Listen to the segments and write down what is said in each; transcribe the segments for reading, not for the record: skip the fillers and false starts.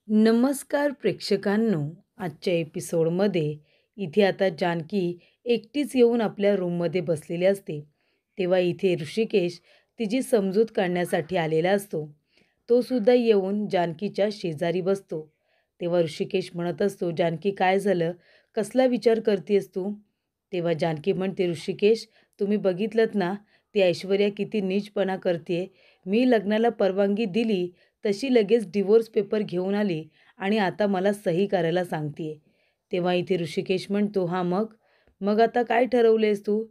नमस्कार प्रेक्षकांनो. आजच्या एपिसोडमध्ये इथे आता जानकी एकटीच येऊन आपल्या रूममध्ये बसलेली असते. तेव्हा इथे ऋषिकेश तिची समजूत काढण्यासाठी आलेला असतो. तो सुद्धा येऊन जानकीच्या शेजारी बसतो. तेव्हा ऋषिकेश म्हणत असतो, जानकी काय झालं? कसला विचार करतेस तू? तेव्हा जानकी म्हणते, ऋषिकेश तुम्ही बघितलंत ना, ती ऐश्वर्या किती नीचपणा करते. मी लग्नाला परवानगी दिली तशी लगेच डिवोर्स पेपर घेऊन आली आणि आता मला सही करायला सांगते. तेव्हा इथे ऋषिकेश म्हणतो, हां मग? मग आता काय ठरवलेस तू?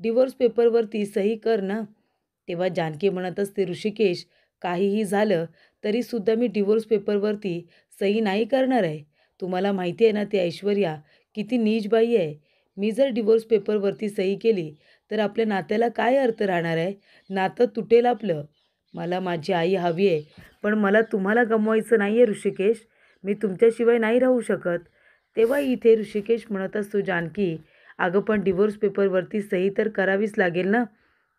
डिवोर्स पेपरवरती सही कर ना. तेव्हा जानकी म्हणत असते, ऋषिकेश काहीही झालं तरीसुद्धा मी डिवोर्स पेपरवरती सही नाही करणार आहे. तुम्हाला माहिती आहे ना ती ऐश्वर्या किती नीच बाई आहे. मी जर डिवोर्स पेपरवरती सही केली तर आपल्या नात्याला काय अर्थ राहणार आहे? नातं तुटेल आपलं. मला माझी आई हवी आहे, पण मला तुम्हाला गमवायचं नाही आहे ऋषिकेश. मी तुमच्याशिवाय नाही राहू शकत. तेव्हा इथे ऋषिकेश म्हणत असतो, जानकी अगं पण डिवोर्स पेपरवरती सही तर करावीच लागेल ना.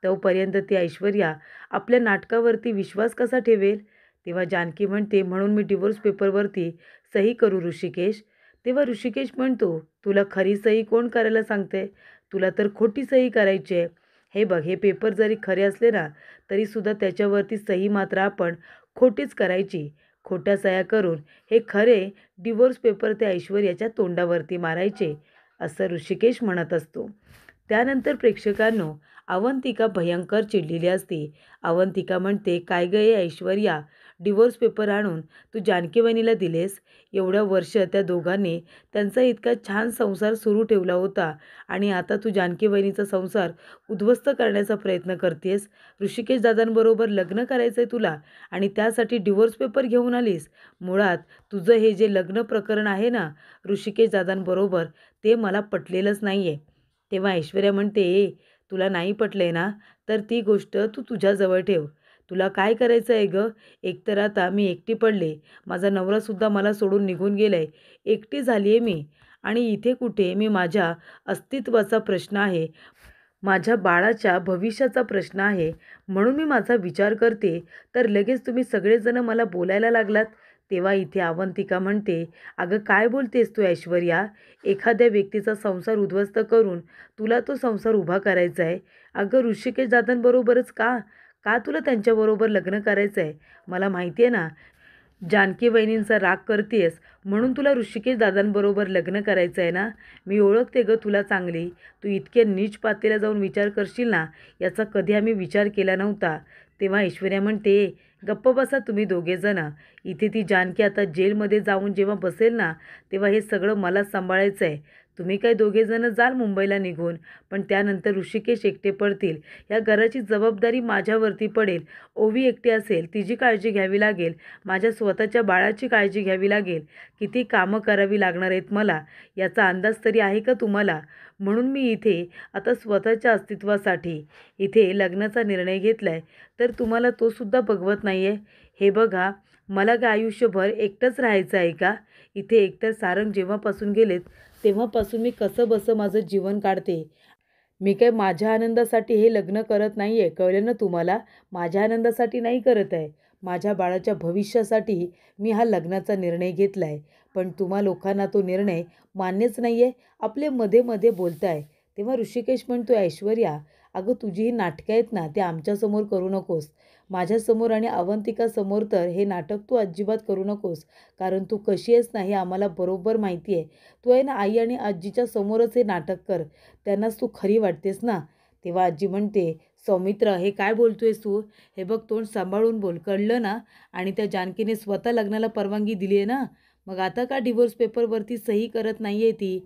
तोपर्यंत ती ऐश्वर्या आपल्या नाटकावरती विश्वास कसा ठेवेल? तेव्हा जानकी म्हणते, म्हणून मी डिवोर्स पेपरवरती सही करू ऋषिकेश. तेव्हा ऋषिकेश म्हणतो, तुला खरी सही कोण करायला सांगते? तुला तर खोटी सही करायची आहे. हे बघ, हे पेपर जरी खरे असले ना तरीसुद्धा त्याच्यावरती सही मात्र आपण खोटीच करायची. खोट्या सह्या करून हे खरे डिवोर्स पेपर त्या ऐश्वर्याच्या तोंडावरती मारायचे, असं ऋषिकेश म्हणत असतो. त्यानंतर प्रेक्षकांनो, अवंतिका भयंकर चिडलेली असते. अवंतिका म्हणते, काय गं हे ऐश्वर्या, डिवोर्स पेपर आणून तू जानकी वहिनीला दिलेस? एवढं वर्ष त्या दोघांनी त्यांचा इतका छान संसार सुरू ठेवला होता आणि आता तू जानकी वहिनीचा संसार उद्ध्वस्त करण्याचा प्रयत्न करतेस. ऋषिकेश दादांबरोबर लग्न करायचं आहे तुला आणि त्यासाठी डिवोर्स पेपर घेऊन आलीस. मुळात तुझं हे जे लग्न प्रकरण आहे ना ऋषिकेश दादांबरोबर, ते मला पटलेलंच नाही आहे. तेव्हा ऐश्वर्या म्हणते, तुला नाही पटले ना तर ती गोष्ट तू तुझ्याजवळ ठेव. तुला काय करायचं आहे गं? एकतर आता मी एकटी पडले, माझा नवरासुद्धा मला सोडून निघून गेलाय, एकटी झाली आहे मी. आणि इथे कुठे मी माझ्या अस्तित्वाचा प्रश्न आहे, माझ्या बाळाच्या भविष्याचा प्रश्न आहे, म्हणून मी माझा विचार करते, तर लगेच तुम्ही सगळेजण मला बोलायला लागलात. तेव्हा इथे अवंतिका म्हणते, अगं काय बोलतेस तू ऐश्वर्या? एखाद्या व्यक्तीचा संसार उद्ध्वस्त करून तुला तो संसार उभा करायचा आहे. अगं ऋषिकेश दादांबरोबरच का? का तुला त्यांच्याबरोबर लग्न करायचं आहे? मला माहिती आहे ना जानकी वहिनींचा राग करतेस म्हणून तुला ऋषिकेश दादांबरोबर लग्न करायचं आहे ना. मी ओळखते गं तुला चांगली. तू इतक्या नीच पातेला जाऊन विचार करशील ना याचा कधी आम्ही विचार केला नव्हता. तेव्हा ऐश्वर्या म्हणते, गप्प बसा तुम्ही दोघेजणं. इथे ती जानकी आता जेलमध्ये जाऊन जेव्हा बसेल ना तेव्हा हे सगळं मला सांभाळायचं आहे. तुम्ही काय दोघेजणं जाल मुंबईला निघून, पण त्यानंतर ऋषिकेश एकटे पडतील. या घराची जबाबदारी माझ्यावरती पडेल. ओवी एकटी असेल, तिची काळजी घ्यावी लागेल. माझ्या स्वतःच्या बाळाची काळजी घ्यावी लागेल. किती कामं करावी लागणार आहेत मला, याचा अंदाज तरी आहे का तुम्हाला? म्हणून मी इथे आता स्वतःच्या अस्तित्वासाठी इथे लग्नाचा निर्णय घेतला आहे. तर तुम्हाला तो सुद्धा बघवत नाही आहे. हे बघा, मला काय आयुष्यभर एकटंच राहायचं आहे का? इथे एकतर सारंग जेव्हापासून गेलेत तेव्हापासून मी कसंबसं माझं जीवन काढते. मी काय माझ्या आनंदासाठी हे लग्न करत नाही आहे, कळलं ना तुम्हाला? माझ्या आनंदासाठी नाही करत आहे. माझ्या बाळाच्या भविष्यासाठी मी हा लग्नाचा निर्णय घेतला आहे. पण तुम्हा लोकांना तो निर्णय मान्यच नाही आहे. आपले मध्ये मध्ये बोलताय. तेव्हा ऋषिकेश म्हणतो, ऐश्वर्या अगं तुझी ही नाटकं आहेत ना ते आमच्यासमोर करू नकोस. माझ्यासमोर आणि अवंतिकासमोर तर हे नाटक तू अजिबात करू नकोस. कारण तू कशी आहेस ना हे आम्हाला बरोबर माहिती आहे. तू आहे ना आई आणि आजीच्या समोरच हे नाटक कर, त्यांनाच तू खरी वाटतेस ना. तेव्हा आजी म्हणते, सौमित्र हे काय बोलतोयस तू? हे बघ तोंड सांभाळून बोल, कळलं ना? आणि त्या जानकीने स्वतः लग्नाला परवानगी दिली आहे ना, मग आता का डिवोर्स पेपरवरती सही करत नाही आहे ती?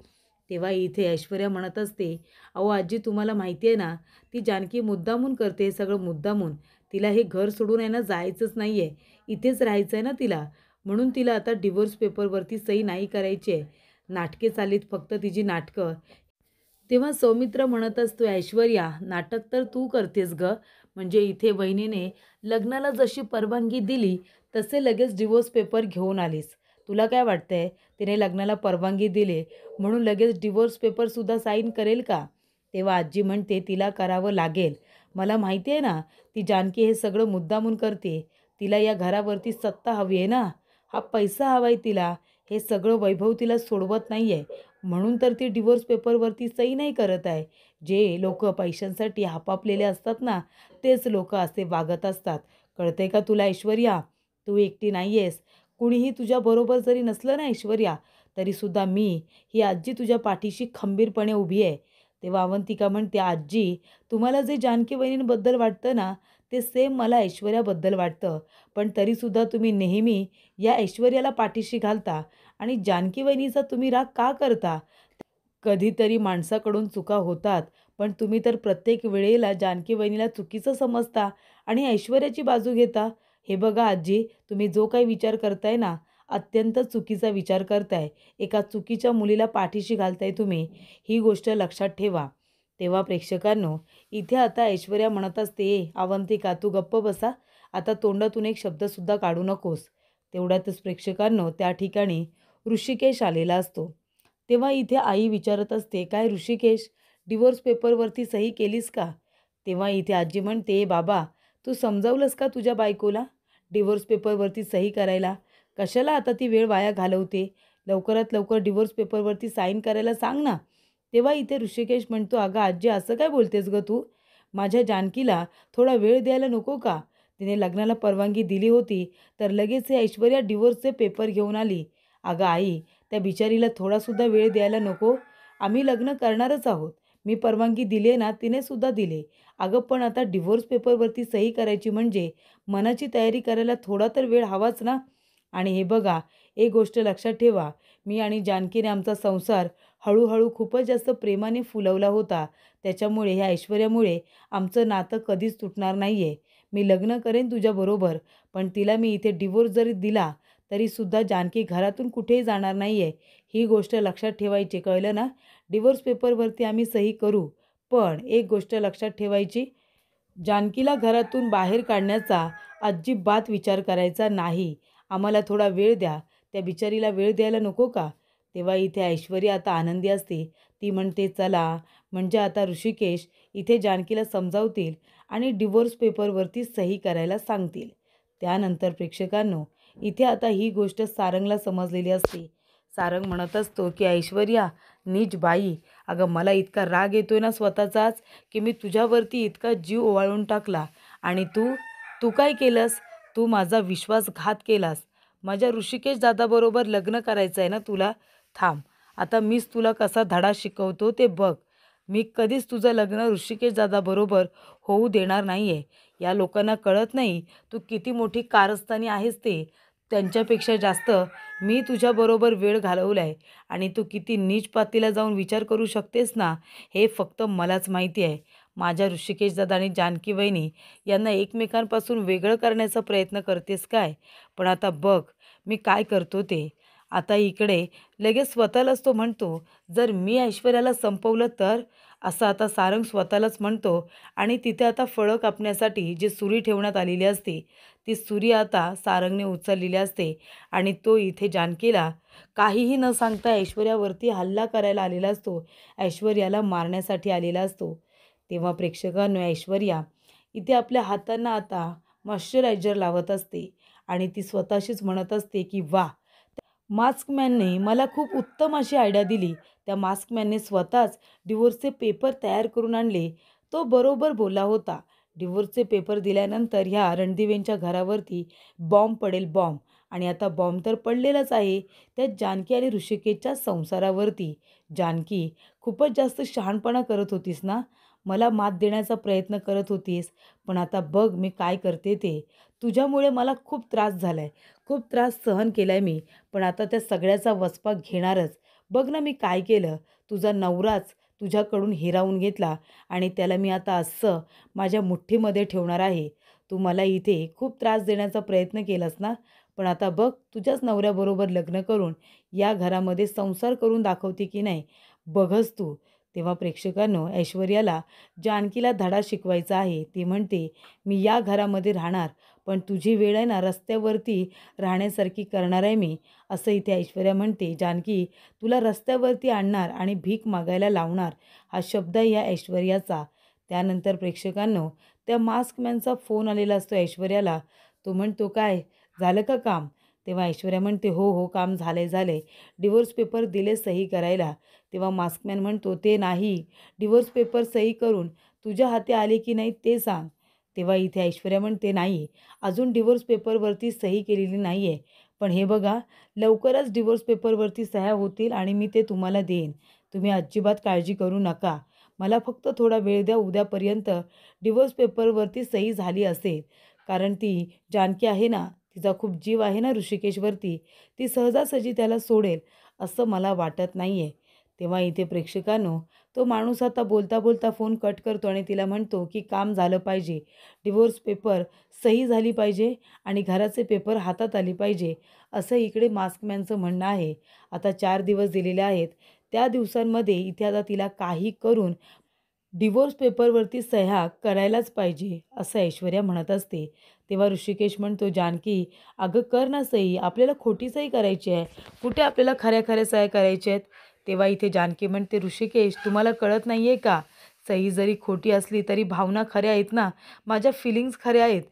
तेव्हा इथे ऐश्वर्या म्हणत असते, अहो आजी तुम्हाला माहिती आहे ना, ती जानकी मुद्दामून करते हे सगळं मुद्दामून. तिला हे घर सोडून आहे ना जायचंच नाही आहे, इथेच राहायचं आहे ना तिला. म्हणून तिला आता डिवोर्स पेपरवरती सही नाही करायची आहे. नाटके चालीत फक्त तिची नाटकं. तेव्हा सौमित्र म्हणत असतो, ऐश्वर्या नाटक तर तू करतेस गं. म्हणजे इथे वहिनीने लग्नाला जशी परवानगी दिली तसे लगेच डिवोर्स पेपर घेऊन आलीस. तुला काय वाटतंय तिने लग्नाला परवानगी दिली म्हणून लगेच डिवोर्स पेपरसुद्धा साईन करेल का? तेव्हा आजी म्हणते, तिला करावं लागेल. मला माहिती आहे ना ती जानकी हे सगळं मुद्दामून करते. तिला या घरावरती सत्ता हवी आहे ना. हा पैसा हवा आहे तिला, हे सगळं वैभव तिला सोडवत नाही आहे. म्हणून तर ती डिव्होर्स पेपरवरती सही नाही करत आहे. जे लोकं पैशांसाठी हापापलेले असतात ना, तेच लोकं असे वागत असतात. कळतंय का तुला ऐश्वर्या? तू एकटी नाही आहेस. कुणीही तुझ्याबरोबर जरी नसलं ना ऐश्वर्या, तरीसुद्धा मी, ही आजी तुझ्या पाठीशी खंबीरपणे उभी आहे. तेव्हा अवंतिका म्हणते, "आजी, तुम्हाला जे जानकी वहिनींबद्दल वाटतं ना, ते सेम मला ऐश्वर्याबद्दल वाटतं. पण तरीसुद्धा तुम्ही नेहमी या ऐश्वर्याला पाठीशी घालता आणि जानकी वहिनीचा तुम्ही राग का करता? कधीतरी माणसाकडून चुका होतात, पण तुम्ही तर प्रत्येक वेळेला जानकी वहिनीला चुकीचं समजता आणि ऐश्वर्याची बाजू घेता. हे बघा आजी, तुम्ही जो काही विचार करताय ना, अत्यंत चुकीचा विचार करताय. एका चुकीच्या मुलीला पाठीशी घालताय तुम्ही. ही गोष्ट लक्षात ठेवा." तेव्हा प्रेक्षकांनो, इथे आता ऐश्वर्या म्हणत असते, अवंतिका तू गप्प बसा. आता तोंडातून एक शब्दसुद्धा काढू नकोस." तेवढ्यातच प्रेक्षकांनो, त्या ठिकाणी ऋषिकेश आलेला असतो. तेव्हा इथे आई विचारत असते, "काय ऋषिकेश, डिव्होर्स पेपरवरती सही केलीस का?" तेव्हा इथे आजी म्हणते, "बाबा, तू समजावलंस का तुझ्या बायकोला डिव्होर्स पेपरवरती सही करायला? कशाला आता ती वेळ वाया घालवते? लवकरात लवकर डिव्होर्स पेपरवरती साईन करायला सांग ना." तेव्हा इथे ऋषिकेश म्हणतो, "अगं आजी, असं काय बोलतेस गं तू? माझ्या जानकीला थोडा वेळ द्यायला नको का? तिने लग्नाला परवानगी दिली होती, तर लगेच हे ऐश्वर्या डिव्होर्सचे पेपर घेऊन आली. अगं आई, त्या बिचारीला थोडासुद्धा वेळ द्यायला नको? आम्ही लग्न करणारच आहोत. मी परवानगी दिली आहे ना, तिने सुद्धा दिली. अगं पण आता डिव्होर्स पेपरवरती सही करायची म्हणजे मनाची तयारी करायला थोडा तर वेळ हवाच ना. आणि हे बघा, एक गोष्ट लक्षात ठेवा, मी आणि जानकीने आमचा संसार हळूहळू खूपच जास्त प्रेमाने फुलवला होता. त्याच्यामुळे ह्या ऐश्वर्यामुळे आमचं नातं कधीच तुटणार नाही आहे. मी लग्न करेन तुझ्याबरोबर, पण तिला मी इथे डिव्होर्स जरी दिला, तरीसुद्धा जानकी घरातून कुठेही जाणार नाही आहे. ही गोष्ट लक्षात ठेवायची, कळलं ना? डिव्होर्स पेपरवरती आम्ही सही करू, पण एक गोष्ट लक्षात ठेवायची, जानकीला घरातून बाहेर काढण्याचा अजिबात विचार करायचा नाही. आम्हाला थोडा वेळ द्या. त्या बिचारीला वेळ द्यायला नको का?" तेव्हा इथे ऐश्वर्या आता आनंदी असते. ती म्हणते, "चला, म्हणजे आता ऋषिकेश इथे जानकीला समजावतील आणि डिव्होर्स पेपरवरती सही करायला सांगतील." त्यानंतर प्रेक्षकांनो, इथे आता ही गोष्ट सारंगला समजलेली असते. सारंग म्हणत असतो, की "ऐश्वर्या, नीच बाई, अगं मला इतका राग येतोय ना स्वतःचाच, की मी तुझ्यावरती इतका जीव ओवाळून टाकला आणि तू तू काय केलंस? तू माझा विश्वासघात केलास. माझ्या ऋषिकेश दादाबरोबर लग्न करायचं आहे ना तुला? थांब, आता मीच तुला कसा धडा शिकवतो ते बघ. मी कधीच तुझं लग्न ऋषिकेश दादाबरोबर होऊ देणार नाही आहे. या लोकांना कळत नाही तू किती मोठी कारस्थानी आहेस ते. त्यांच्यापेक्षा जास्त मी तुझ्याबरोबर वेळ घालवला आहे आणि तू किती नीच पातळीला जाऊन विचार करू शकतेस ना, हे फक्त मलाच माहिती आहे. माझ्या ऋषिकेश दादा आणि जानकी वहिनी यांना एकमेकांपासून वेगळं करण्याचा प्रयत्न करतेस काय? पण आता बघ मी काय करतो ते." आता इकडे लगेच स्वतःलाच तो म्हणतो, "जर मी ऐश्वर्याला संपवलं तर?" असं आता सारंग स्वतःलाच म्हणतो आणि तिथे आता फळं कापण्यासाठी जी सुरी ठेवण्यात आलेली असते, ती सुरी आता सारंगने उचललेली असते आणि तो इथे जानकीला काहीही न सांगता ऐश्वर्यावरती हल्ला करायला आलेला असतो. ऐश्वर्याला मारण्यासाठी आलेला असतो. तेव्हा प्रेक्षकांनो, ऐश्वर्या इथे आपल्या हातांना आता मॉइश्चरायझर लावत असते आणि ती स्वतःशीच म्हणत असते, की "वाह! मास्कमॅनने मला खूप उत्तम अशी आयडिया दिली. त्या मास्कमॅनने स्वतःच डिव्होर्सचे पेपर तयार करून आणले. तो बरोबर बोलला होता. डिव्होर्सचे पेपर दिल्यानंतर ह्या रणदिवेंच्या घरावरती बॉम्ब पडेल, बॉम्ब. आणि आता बॉम्ब तर पडलेलाच आहे त्या जानकी आणि ऋषिकेशच्या संसारावरती. जानकी, खूपच जास्त शहाणपणा करत होतीस ना. मला मात देण्याचा प्रयत्न करत होतीस. पण आता बघ मी काय करते ते. तुझ्यामुळे मला खूप त्रास झाला खूप त्रास सहन केला मी. पण आता त्या सगळ्याचा वचपा घेणारच. बघ ना मी काय केलं. तुझा नवराच तुझ्याकडून हिरावून घेतला आणि त्याला मी आता असं माझ्या मुठ्ठीमध्ये ठेवणार आहे. तू मला इथे खूप त्रास देण्याचा प्रयत्न केलास ना, पण आता बघ तुझ्याच नवऱ्याबरोबर लग्न करून या घरामध्ये संसार करून दाखवते की नाही, बघच तू. तेव्हा प्रेक्षकांनो, ऐश्वर्याला जानकीला धडा शिकवायचा आहे. ती म्हणते, "मी या घरामध्ये राहणार, पण तुझी वेळ आहे ना रस्त्यावरती राहण्यासारखी करणार आहे मी." असं इथे ऐश्वर्या म्हणते. जानकी तुला रस्त्यावरती आणणार आणि भीक मागायला लावणार, हा शब्द आहे या ऐश्वर्याचा. त्यानंतर प्रेक्षकांनो, त्या मास्कमॅनचा फोन आलेला असतो ऐश्वर्याला. तो म्हणतो, "काय झालं का काम?" तेव्हा ऐश्वर्या म्हणते, हो हो काम झालंय, डिवोर्स पेपर दिले सही करायला. तेव्हा मास्कमॅन म्हणतो, ते नाही, डिवोर्स पेपर सही करून तुझ्या हाती आले की नाही ते सांग. तेव्हा इथे ऐश्वर्या म्हणते, नाही, अजून डिवोर्स पेपरवरती सही केलेली नाही आहे. पण हे बघा, लवकरच डिवोर्स पेपरवरती सह्या होतील आणि मी ते तुम्हाला देईन. तुम्ही अजिबात काळजी करू नका. मला फक्त थोडा वेळ द्या, उद्यापर्यंत डिवोर्स पेपरवरती सही झाली असेल. कारण ती जानकी आहे ना, तिचा खूप जीव आहे ना ऋषिकेशवरती, ती सहजासहजी त्याला सोडेल असं मला वाटत नाही आहे. तेव्हा इथे प्रेक्षकांनो, तो माणूस आता बोलता बोलता फोन कट करतो आणि तिला म्हणतो की काम झालं पाहिजे, डिवोर्स पेपर सही झाली पाहिजे आणि घराचे पेपर हातात आले पाहिजे, असं इकडे मास्कमॅनचं म्हणणं आहे. आता 4 दिवस दिलेले आहेत. त्या दिवसांमध्ये इथे आता तिला काही करून डिवोर्स पेपरवरती सह्या करायलाच पाहिजे, असं ऐश्वर्या म्हणत असते. तेव्हा ऋषिकेश म्हणतो, जानकी अगं कर ना सही, आपल्याला खोटी सही करायची आहे, कुठे आपल्याला खऱ्या खऱ्या सह्या करायच्या आहेत. तेव्हा इथे जानकी म्हणते, ऋषिकेश तुम्हाला कळत नाही आहे का, सही जरी खोटी असली तरी भावना खऱ्या आहेत ना, माझ्या फिलिंग्स खऱ्या आहेत.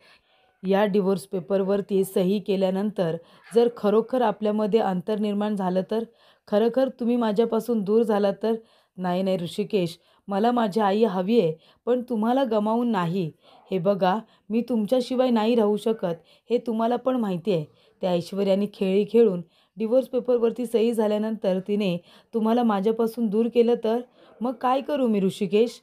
या डिवोर्स पेपरवरती सही केल्यानंतर जर खरोखर आपल्यामध्ये अंतर निर्माण झालं तर, खरोखर तुम्ही माझ्यापासून दूर झालात तर, नाही नाही ऋषिकेश, मला माझी आई हवी आहे, पण तुम्हाला गमावून नाही. हे बघा, मी तुमच्याशिवाय नाही राहू शकत, हे तुम्हाला पण माहिती आहे. त्या ऐश्वर्याने खेळी खेळून डिवोर्स पेपरवरती सही झाल्यानंतर तिने तुम्हाला माझ्यापासून दूर केलं तर, मग काय करू मी ऋषिकेश.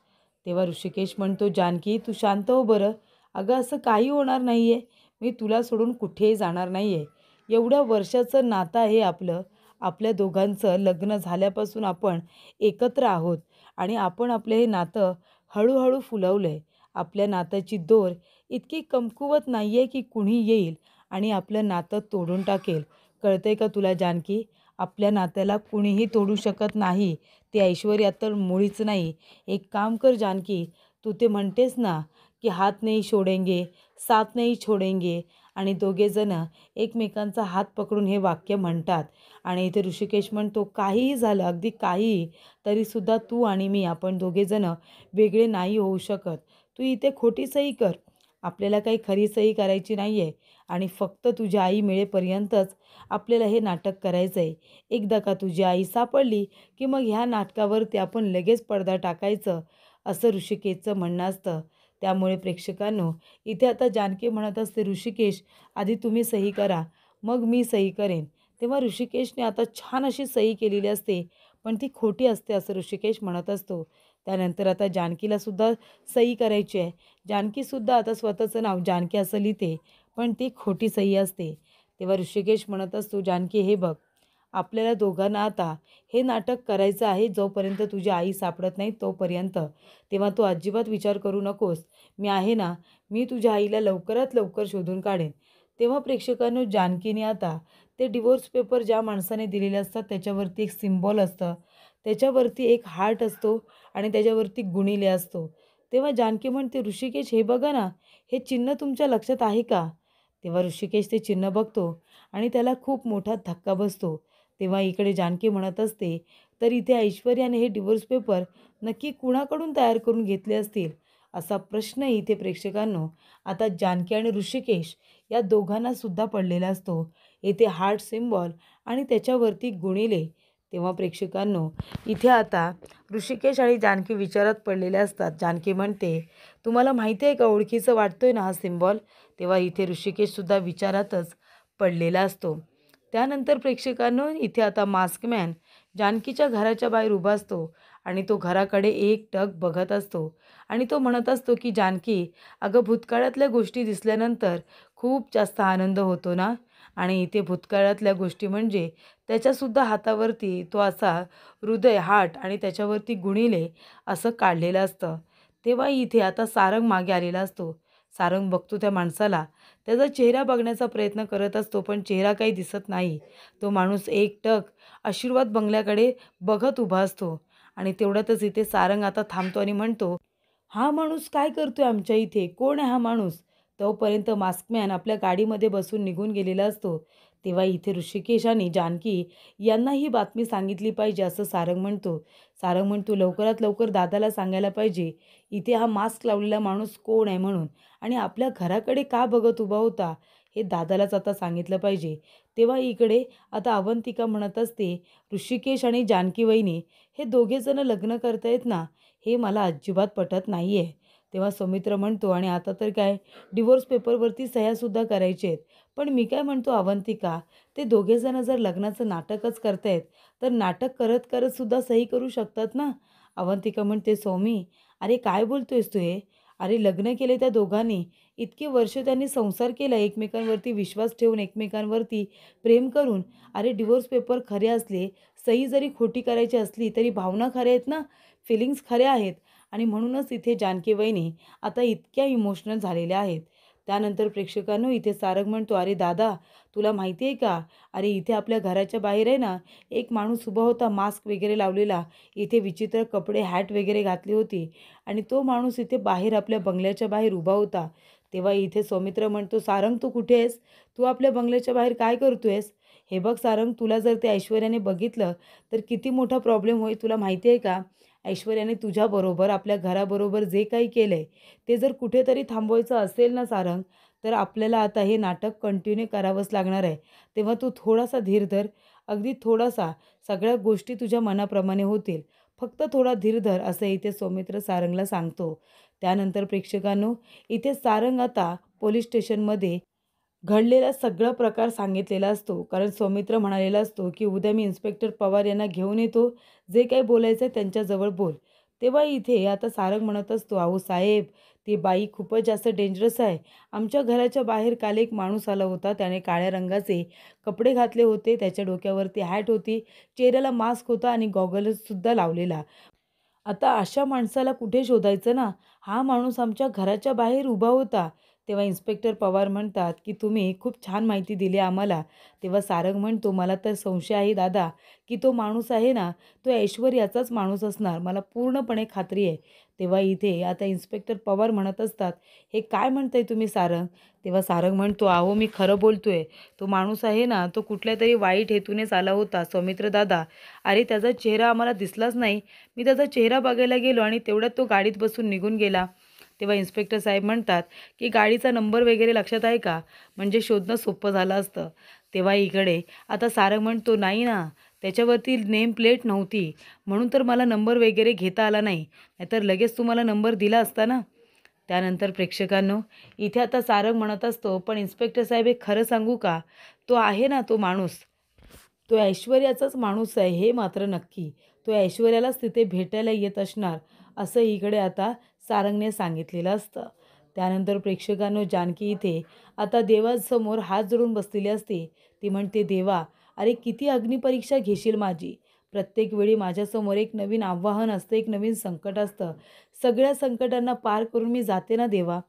तेव्हा ऋषिकेश म्हणतो, जानकी तू शांत हो बरं. अगं असं काही होणार नाही आहे, मी तुला सोडून कुठेही जाणार नाही आहे. एवढ्या वर्षाचं नातं आहे आपलं, आपल्या दोघांचं लग्न झाल्यापासून आपण एकत्र आहोत आणि आपण आपलं हे नातं हळूहळू फुलवलं आहे. आपल्या नात्याची दोर इतकी कमकुवत नाही आहे की कुणी येईल आणि आपलं नातं तोडून टाकेल. कळतंय का तुला जानकी, आपल्या नात्याला कुणीही तोडू शकत नाही. ती ऐश्वर्या तर मुळीच नाही. एक काम कर जानकी, तू ते म्हणतेस ना की हात नाही छोडेंगे, साथ नाही छोडेंगे, आणि दोघेजण एकमेकांचा हात पकडून हे वाक्य म्हणतात. आणि इथे ऋषिकेश म्हणतो, काहीही झालं, अगदी काहीही, तरीसुद्धा तू आणि मी आपण दोघेजण वेगळे नाही होऊ शकत. तू इथे खोटी सही कर, आपल्याला काही खरी सही करायची नाही आहे आणि फक्त तुझी आई मिळेपर्यंतच आपल्याला हे नाटक करायचं आहे. एकदा का तुझी आई सापडली की मग ह्या नाटकावरती आपण लगेच पडदा टाकायचं, असं ऋषिकेशचं म्हणणं असतं. त्यामुळे प्रेक्षकांनो, इथे आता जानकी म्हणत असते, ऋषिकेश आधी तुम्ही सही करा, मग मी सही करेन. तेव्हा ऋषिकेशने आता छान अशी सही केलेली असते, पण ती खोटी असते असं ऋषिकेश म्हणत असतो. त्यानंतर आता जानकीलासुद्धा सही करायची आहे. जानकीसुद्धा आता स्वतःचं नाव जानकी असं लिहिते, पण ती खोटी सही असते. तेव्हा ऋषिकेश म्हणत असतो, जानकी हे बघ, आपल्याला दोघांना आता हे नाटक करायचं आहे जोपर्यंत तुझी आई सापडत नाही तोपर्यंत. तेव्हा तू अजिबात विचार करू नकोस, मी आहे ना, मी तुझ्या आईला लवकरात लवकर शोधून काढेन. तेव्हा प्रेक्षकांनो, जानकीने आता ते डिवोर्स पेपर ज्या माणसाने दिलेले असतात त्याच्यावरती एक सिम्बॉल असतं, त्याच्यावरती एक हार्ट असतो आणि त्याच्यावरती गुणिले असतो. तेव्हा जानकी म्हणते, ऋषिकेश हे बघा ना, हे चिन्ह तुमच्या लक्षात आहे का. तेव्हा ऋषिकेश ते चिन्ह बघतो आणि त्याला खूप मोठा धक्का बसतो. तेव्हा इकडे जानकी म्हणत असते, तर इथे ऐश्वर्याने हे डिवोर्स पेपर नक्की कुणाकडून तयार करून घेतले असतील, असा प्रश्न इथे प्रेक्षकांनो आता जानकी आणि ऋषिकेश या दोघांना सुद्धा पडलेला असतो. येथे हार्ट सिम्बॉल आणि त्याच्यावरती गुणिले. तेव्हा प्रेक्षकांनो, इथे आता ऋषिकेश आणि जानकी विचारात पडलेले असतात. जानकी म्हणते, तुम्हाला माहिती आहे का, ओळखीचं वाटतोय ना हा सिम्बॉल. तेव्हा इथे ऋषिकेशसुद्धा विचारातच पडलेला असतो. त्यानंतर प्रेक्षकांनो, इथे आता मास्कमॅन जानकीच्या घराच्या बाहेर उभा असतो आणि तो घराकडे एकटक बघत असतो आणि तो म्हणत असतो की, जानकी अगं भूतकाळातल्या गोष्टी दिसल्यानंतर खूप जास्त आनंद होतो ना. आणि इथे भूतकाळातल्या गोष्टी म्हणजे त्याच्यासुद्धा हातावरती तो असा हृदय, हार्ट आणि त्याच्यावरती गुणिले असं काढलेलं असतं. तेव्हा इथे आता सारंग मागे आलेला असतो. सारंग बघतो त्या माणसाला, त्याचा चेहरा बघण्याचा प्रयत्न करत असतो, पण चेहरा काही दिसत नाही. तो माणूस एकटक आशीर्वाद बंगल्याकडे बघत उभा असतो आणि तेवढ्यातच इथे सारंग आता थांबतो आणि म्हणतो, हा माणूस काय करतोय आमच्या इथे, कोण आहे हा माणूस. तोपर्यंत मास्कमॅन आपल्या गाडीमध्ये बसून निघून गेलेला असतो. तेव्हा इथे ऋषिकेश आणि जानकी यांना ही बातमी सांगितली पाहिजे असं सारंग म्हणतो. सारंग म्हणतो, लवकरात लवकर दादाला सांगायला पाहिजे इथे हा मास्क लावलेला माणूस कोण आहे म्हणून आणि आपल्या घराकडे का बघत उभा होता, हे दादालाच आता सांगितलं पाहिजे. तेव्हा इकडे आता अवंतिका म्हणत असते, ऋषिकेश आणि जानकी वहिनी हे दोघेजणं लग्न करतायत ना, हे मला अजिबात पटत नाही आहे. तेव्हा सौमित्र म्हणतो, आणि आता तर काय डिवोर्स पेपरवरती सह्यासुद्धा करायचे आहेत. पण मी काय म्हणतो अवंतिका, ते दोघेजणं जर लग्नाचं नाटकच करतायत, तर नाटक करत करत सुद्धा सही करू शकतात ना. अवंतिका म्हणते, सौमी अरे काय बोलतोयस तू हे? अरे लग्न केले त्या दोघांनी, इतकी वर्ष त्यांनी संसार केला, एकमेकांवरती विश्वास ठेवून, एकमेकांवरती प्रेम करून. अरे डिवोर्स पेपर खरे असले, सही जरी खोटी करायची असली तरी भावना खऱ्या आहेत ना, फिलिंग्स खऱ्या आहेत. आणि म्हणूनच इथे जानकी वहिनी आता इतक्या इमोशनल झालेल्या आहेत. त्यानंतर प्रेक्षकांनो इथे सारंग म्हणतो, अरे दादा तुला माहिती आहे का, अरे इथे आपल्या घराच्या बाहेर आहे ना, एक माणूस उभा होता मास्क वगैरे लावलेला, इथे विचित्र कपडे हॅट वगैरे घातली होती, आणि तो माणूस इथे बाहेर आपल्या बंगल्याच्या बाहेर उभा होता. तेव्हा इथे सौमित्र म्हणतो, सारंग तू कुठे आहेस? तू आपल्या बंगल्याच्या बाहेर काय करतोयस? हे बघ सारंग, तुला जर ते ऐश्वर्याने बघितलं तर किती मोठा प्रॉब्लेम होईल तुला माहिती आहे का? ऐश्वर्याने तुझ्याबरोबर आपल्या घराबरोबर जे काही केलं आहे ते जर कुठेतरी थांबवायचं असेल ना सारंग, तर आपल्याला आता हे नाटक कंटिन्यू करावंच लागणार आहे. तेव्हा तू थोडासा धीर धर, अगदी थोडासा. सगळ्या गोष्टी तुझ्या मनाप्रमाणे होतील. फक्त थोडा धीर धर, असं इथे सौमित्र सारंगला सांगतो. त्यानंतर प्रेक्षकांनो इथे सारंग आता पोलीस स्टेशनमध्ये घडलेला सगळा प्रकार सांगितलेला असतो. कारण सौमित्र म्हणालेला असतो, की उद्या मी इन्स्पेक्टर पवार यांना घेऊन येतो, जे काही बोलायचं आहे त्यांच्याजवळ बोल. तेव्हा इथे आता सारंग म्हणत असतो, अहो साहेब, ती बाई खूपच जास्त डेंजरस आहे. आमच्या घराच्या बाहेर काल एक माणूस आला होता, त्याने काळ्या रंगाचे कपडे घातले होते, त्याच्या डोक्यावरती हॅट होती, चेहऱ्याला मास्क होता आणि गॉगल्ससुद्धा लावलेला. आता अशा माणसाला कुठे शोधायचं ना? हा माणूस आमच्या घराच्या बाहेर उभा होता. तेव्हा इन्स्पेक्टर पवार म्हणतात, की तुम्ही खूप छान माहिती दिली आम्हाला. तेव्हा सारंग म्हणतो, मला तर संशय आहे दादा, की तो माणूस आहे ना, तो ऐश्वर्याचाच माणूस असणार. मला पूर्णपणे खात्री आहे. तेव्हा इथे आता इन्स्पेक्टर पवार म्हणत असतात, हे काय म्हणताय तुम्ही सारंग? तेव्हा सारंग म्हणतो, अहो मी खरं बोलतोय. तो माणूस आहे ना, तो कुठल्यातरी वाईट हेतूनेच आला होता सौमित्र दादा. अरे त्याचा चेहरा आम्हाला दिसलाच नाही. मी त्याचा चेहरा बघायला गेलो आणि तेवढ्यात तो गाडीत बसून निघून गेला. तेव्हा इन्स्पेक्टर साहेब म्हणतात, की गाडीचा नंबर वगैरे लक्षात आहे का? म्हणजे शोधणं सोपं झालं असतं. तेव्हा इकडे आता सारंग म्हणतो, नाही ना, त्याच्यावरती नेम प्लेट नव्हती, म्हणून तर मला नंबर वगैरे घेता आला नाही, नाहीतर लगेच तुम्हाला नंबर दिला असता ना. त्यानंतर प्रेक्षकांनो इथे आता सारंग म्हणत असतो, पण इन्स्पेक्टर साहेब एक खरं सांगू का, तो आहे ना तो माणूस, तो ऐश्वर्याचाच माणूस आहे हे मात्र नक्की. तो ऐश्वर्यालाच तिथे भेटायला येत असणार, असं इकडे आता सारंगने सांगितलेलं असतं. त्यानंतर प्रेक्षकांनो जानकी इथे आता देवासमोर हात जोडून बसलेली असते. ती म्हणते, देवा अरे किती अग्निपरीक्षा घेशील माझी? प्रत्येक वेळी माझ्यासमोर एक नवीन आव्हान असतं, एक नवीन संकट असतं. सगळ्या संकटांना पार करून मी जाते ना देवा.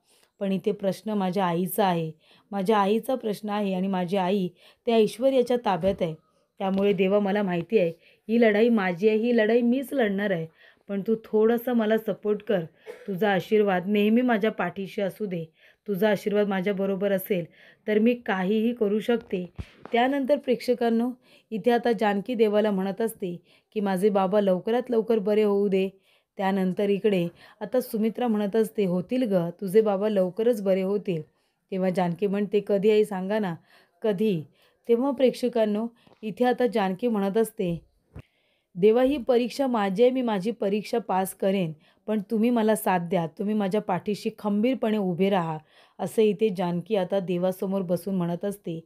पण इथे प्रश्न माझ्या आईचा आहे. माझ्या आईचा प्रश्न आहे, आणि माझी आई त्या ऐश्वर्याच्या ताब्यात आहे. त्यामुळे देवा मला माहिती आहे ही लढाई माझी आहे, ही लढाई मीच लढणार आहे. पण तू थोडंसं मला सपोर्ट कर. तुझा आशीर्वाद नेहमी माझ्या पाठीशी असू दे. तुझा आशीर्वाद माझ्याबरोबर असेल तर मी काहीही करू शकते. त्यानंतर प्रेक्षकांनो इथे आता जानकी देवाला म्हणत असते, की माझे बाबा लवकरात लवकर बरे होऊ दे. त्यानंतर इकडे आता सुमित्रा म्हणत असते, होतील गं, तुझे बाबा लवकरच बरे होतील. तेव्हा जानकी म्हणते, कधी आई सांगा ना, कधी? तेव्हा प्रेक्षकांनो इथे आता जानकी म्हणत असते, देवा ही परीक्षा माझी आहे, मी माझी परीक्षा पास करेन. पण तुम्ही मला साथ द्या, तुम्ही माझ्या पाठीशी खंबीरपणे उभे राहा, असं इथे जानकी आता देवासमोर बसून म्हणत असते.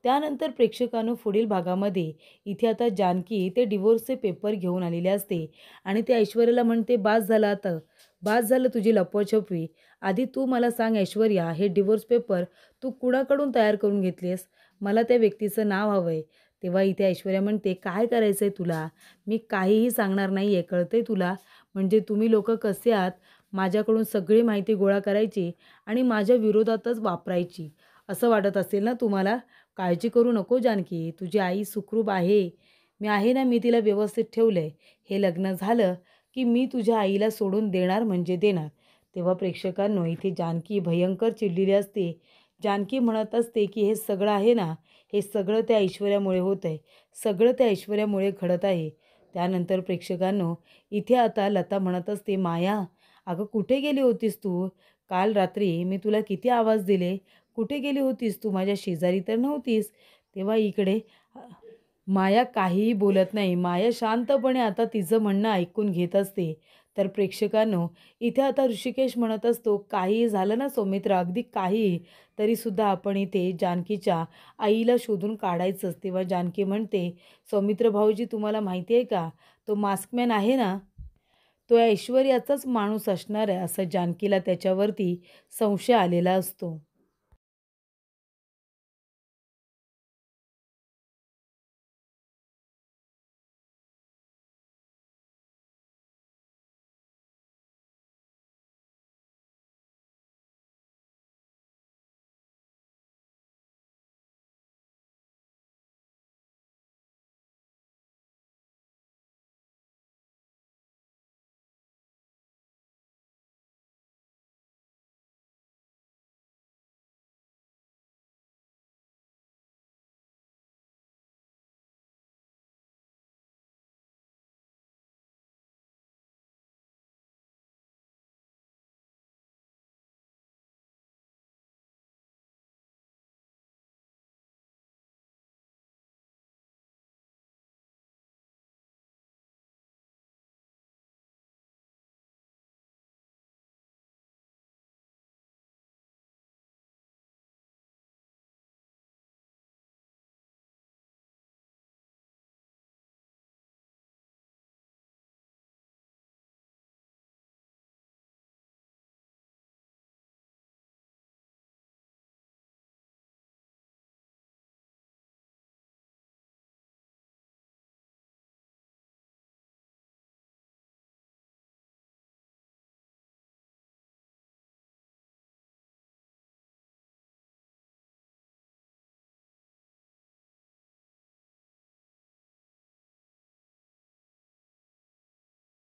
त्यानंतर प्रेक्षकांनो पुढील भागामध्ये इथे आता जानकी ते डिवोर्सचे पेपर घेऊन आलेले असते, आणि ते ऐश्वर्याला म्हणते, बास झालं आता, बास झालं तुझी लपवाछपवी. आधी तू मला सांग ऐश्वर्या, हे डिवोर्स पेपर तू कुणाकडून तयार करून घेतलेस? मला त्या व्यक्तीचं नाव हवं आहे. तेव्हा इथे ऐश्वर्या म्हणते, काय करायचं आहे तुला? मी काहीही सांगणार नाही आहे, कळतं आहे तुला? म्हणजे तुम्ही लोकं कसे आहात, माझ्याकडून सगळी माहिती गोळा करायची आणि माझ्या विरोधातच वापरायची, असं वाटत असेल ना तुम्हाला? काळजी करू नको जानकी, तुझी आई सुखरूप आहे. मी आहे ना, मी तिला व्यवस्थित ठेवलं आहे. हे लग्न झालं की मी तुझ्या आईला सोडून देणार म्हणजे देणार. तेव्हा प्रेक्षकांनो इथे जानकी भयंकर चिडलेली असते. जानकी म्हणत असते, की हे सगळं आहे ना, हे सगळं त्या ऐश्वर्यामुळे होत आहे. सगळं त्या ऐश्वर्यामुळे घडत आहे. त्यानंतर प्रेक्षकांनो इथे आता लता म्हणत असते, माया अगं कुठे गेली होतीस तू? काल रात्री मी तुला किती आवाज दिले, कुठे गेली होतीस तू? माझ्या शेजारी तर नव्हतीस." तेव्हा इकडे माया काहीही बोलत नाही. माया शांतपणे आता तिचं म्हणणं ऐकून घेत असते. तर प्रेक्षकांनो, इथे आता ऋषिकेश म्हणत असतो, "काहीही झालं ना सौमित्र, अगदी काहीही, तरीसुद्धा आपण इथे जानकीच्या आईला शोधून काढायचंच." तेव्हा जानकी म्हणते, "सौमित्र भाऊजी, तुम्हाला माहिती आहे का, तो मास्कमॅन आहे ना, तो या ऐश्वर्याचाच माणूस असणार आहे." असं जानकीला त्याच्यावरती संशय आलेला असतो.